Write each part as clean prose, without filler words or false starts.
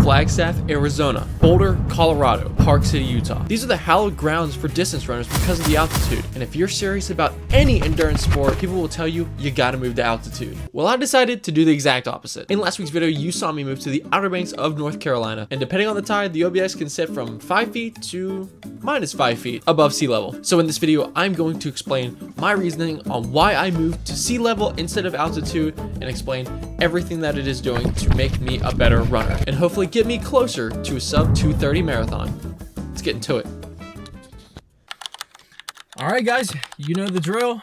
Flagstaff, Arizona, Boulder, Colorado, Park City, Utah. These are the hallowed grounds for distance runners because of the altitude. And if you're serious about any endurance sport, people will tell you gotta move to altitude. Well, I decided to do the exact opposite. In last week's video, you saw me move to the Outer Banks of North Carolina, and depending on the tide, the OBX can sit from 5 feet to -5 feet above sea level. So in this video, I'm going to explain my reasoning on why I moved to sea level instead of altitude, and explain everything that it is doing to make me a better runner, and hopefully get me closer to a sub 2:30 marathon. Let's get into it. All right, guys, you know the drill.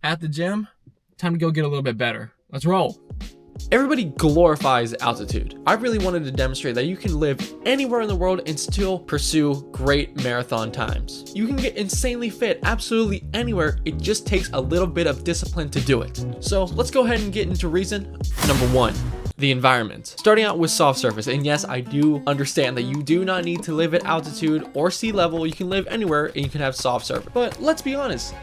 At the gym, time to go get a little bit better. Let's roll. Everybody glorifies altitude. I really wanted to demonstrate that you can live anywhere in the world and still pursue great marathon times. You can get insanely fit absolutely anywhere. It just takes a little bit of discipline to do it. So let's go ahead and get into reason number one. The environment. Starting out with soft surface, and yes, I do understand that you do not need to live at altitude or sea level. You can live anywhere and you can have soft surface. But let's be honest,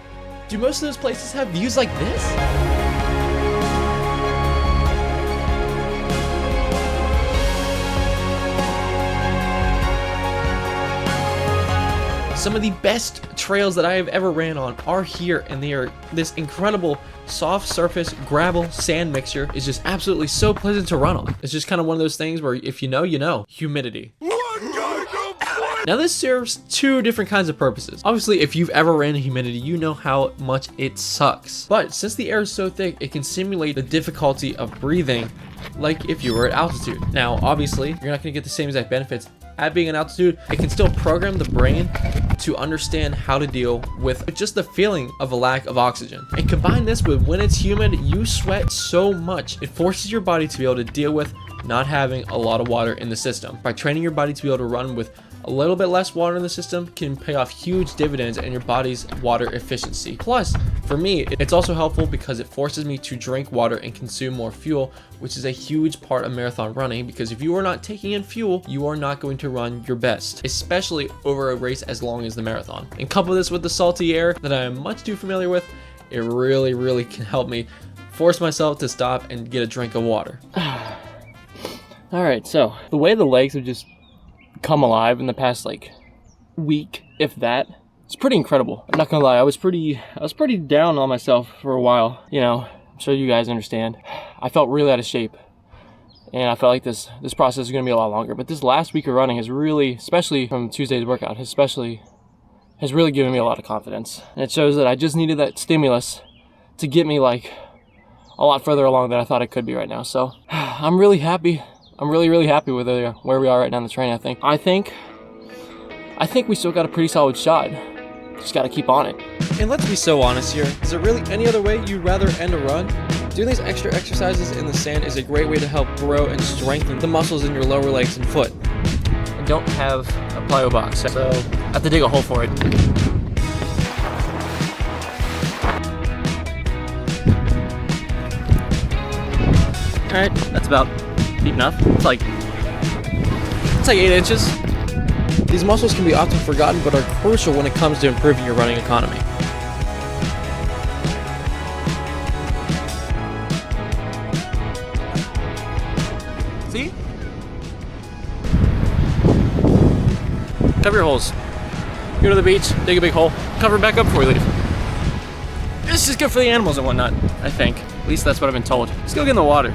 do most of those places have views like this? Some of the best trails that I have ever ran on are here, and they are this incredible soft surface gravel sand mixture is just absolutely so pleasant to run on. It's just kind of one of those things where if you know, you know. Humidity. Now this serves two different kinds of purposes. Obviously, if you've ever ran in humidity, you know how much it sucks. But since the air is so thick, it can simulate the difficulty of breathing like if you were at altitude. Now, obviously, you're not gonna get the same exact benefits at being at altitude. It can still program the brain to understand how to deal with just the feeling of a lack of oxygen. And combine this with when it's humid, you sweat so much, it forces your body to be able to deal with not having a lot of water in the system. By training your body to be able to run with a little bit less water in the system can pay off huge dividends in your body's water efficiency. Plus, for me, it's also helpful because it forces me to drink water and consume more fuel, which is a huge part of marathon running, because if you are not taking in fuel, you are not going to run your best, especially over a race as long as the marathon. And couple this with the salty air that I am much too familiar with, it really can help me force myself to stop and get a drink of water. All right, so the way the legs have just come alive in the past week, if that, it's pretty incredible. I'm not gonna lie, I was pretty down on myself for a while. You know, I'm sure you guys understand. I felt really out of shape, and I felt like this process is gonna be a lot longer. But this last week of running has really, especially from Tuesday's workout, has really given me a lot of confidence. And it shows that I just needed that stimulus to get me a lot further along than I thought I could be right now. So I'm really happy. I'm really happy with where we are right now in the training. I think we still got a pretty solid shot. Just got to keep on it. And let's be so honest here. Is there really any other way you'd rather end a run? Doing these extra exercises in the sand is a great way to help grow and strengthen the muscles in your lower legs and foot. I don't have a plyo box, so I have to dig a hole for it. All right, that's about deep enough. It's like 8 inches. These muscles can be often forgotten, but are crucial when it comes to improving your running economy. See? Cover your holes. Go to the beach, dig a big hole, cover it back up before you leave. This is good for the animals and whatnot, I think. At least that's what I've been told. Let's go get in the water.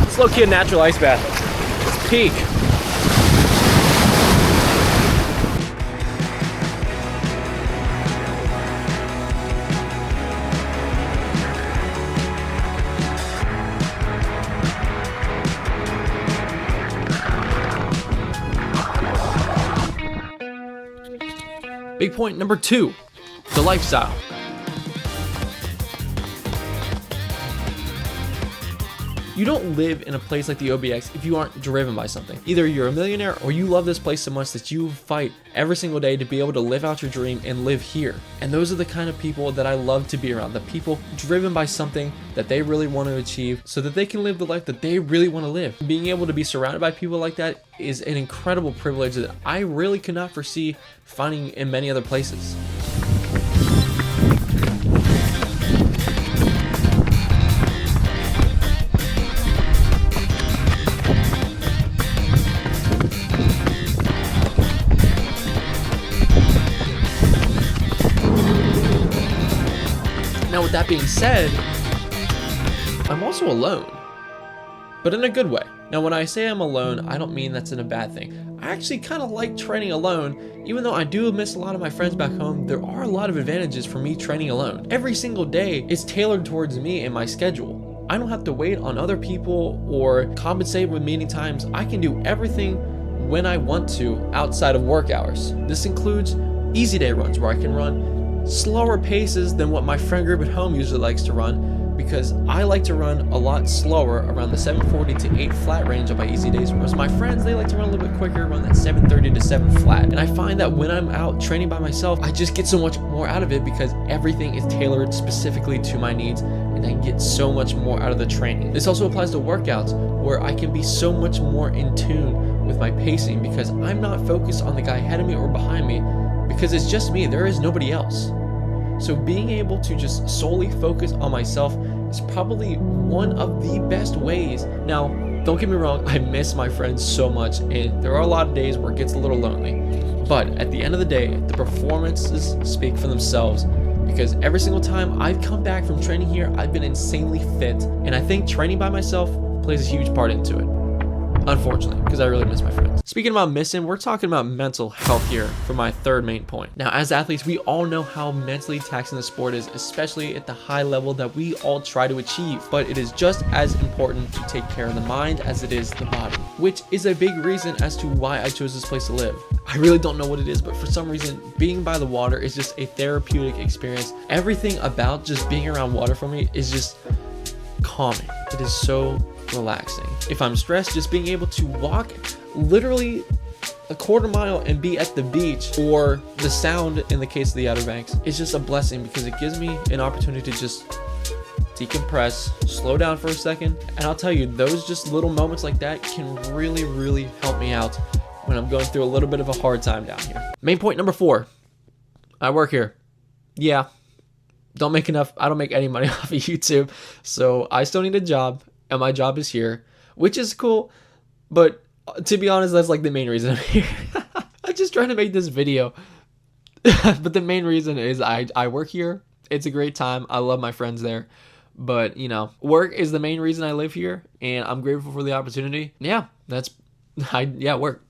It's low-key a natural ice bath. It's peak. Big point number 2, the lifestyle. You don't live in a place like the OBX if you aren't driven by something. Either you're a millionaire or you love this place so much that you fight every single day to be able to live out your dream and live here. And those are the kind of people that I love to be around. The people driven by something that they really want to achieve so that they can live the life that they really want to live. Being able to be surrounded by people like that is an incredible privilege that I really could not foresee finding in many other places. With that being said, I'm also alone, but in a good way. Now, when I say I'm alone, I don't mean that's in a bad thing. I actually kind of like training alone. Even though I do miss a lot of my friends back home, there are a lot of advantages for me training alone. Every single day is tailored towards me and my schedule. I don't have to wait on other people or compensate with meeting times. I can do everything when I want to outside of work hours. This includes easy day runs where I can run slower paces than what my friend group at home usually likes to run, because I like to run a lot slower around the 740 to 8 flat range on my easy days, whereas my friends, they like to run a little bit quicker, run that 730 to 7 flat. And I find that when I'm out training by myself, I just get so much more out of it because everything is tailored specifically to my needs, and I get so much more out of the training. This also applies to workouts, where I can be so much more in tune with my pacing because I'm not focused on the guy ahead of me or behind me, because it's just me, there is nobody else. So being able to just solely focus on myself is probably one of the best ways. Now, don't get me wrong, I miss my friends so much, and there are a lot of days where it gets a little lonely. But at the end of the day, the performances speak for themselves, because every single time I've come back from training here, I've been insanely fit, and I think training by myself plays a huge part into it. Unfortunately, because I really miss my friends. Speaking about missing, we're talking about mental health here for my third main point. Now, as athletes, we all know how mentally taxing the sport is, especially at the high level that we all try to achieve. But it is just as important to take care of the mind as it is the body, which is a big reason as to why I chose this place to live. I really don't know what it is, but for some reason, being by the water is just a therapeutic experience. Everything about just being around water for me is just calming. It is so relaxing. If I'm stressed, just being able to walk literally a quarter mile and be at the beach, or the sound in the case of the Outer Banks, is just a blessing because it gives me an opportunity to just decompress, slow down for a second. And I'll tell you, those just little moments like that can really, really help me out when I'm going through a little bit of a hard time down here. Main point number 4, I work here. Yeah, don't make enough. I don't make any money off of YouTube, so I still need a job. And my job is here, which is cool, but to be honest, that's like the main reason I'm here. I'm just trying to make this video, but the main reason is I work here. It's a great time. I love my friends there, but you know, work is the main reason I live here, and I'm grateful for the opportunity. Yeah, work.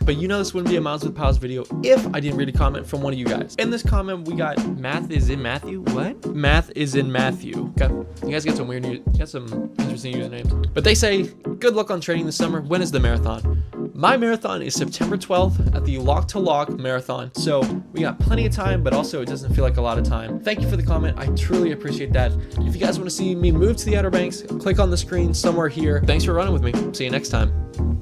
But you know, this wouldn't be a Miles with Pals video if I didn't read a comment from one of you guys. In this comment, we got Math is in Matthew. What? Math is in Matthew. Okay. You guys got some interesting usernames. But they say, good luck on training this summer. When is the marathon? My marathon is September 12th at the Lock to Lock Marathon. So we got plenty of time, but also it doesn't feel like a lot of time. Thank you for the comment. I truly appreciate that. If you guys want to see me move to the Outer Banks, click on the screen somewhere here. Thanks for running with me. See you next time.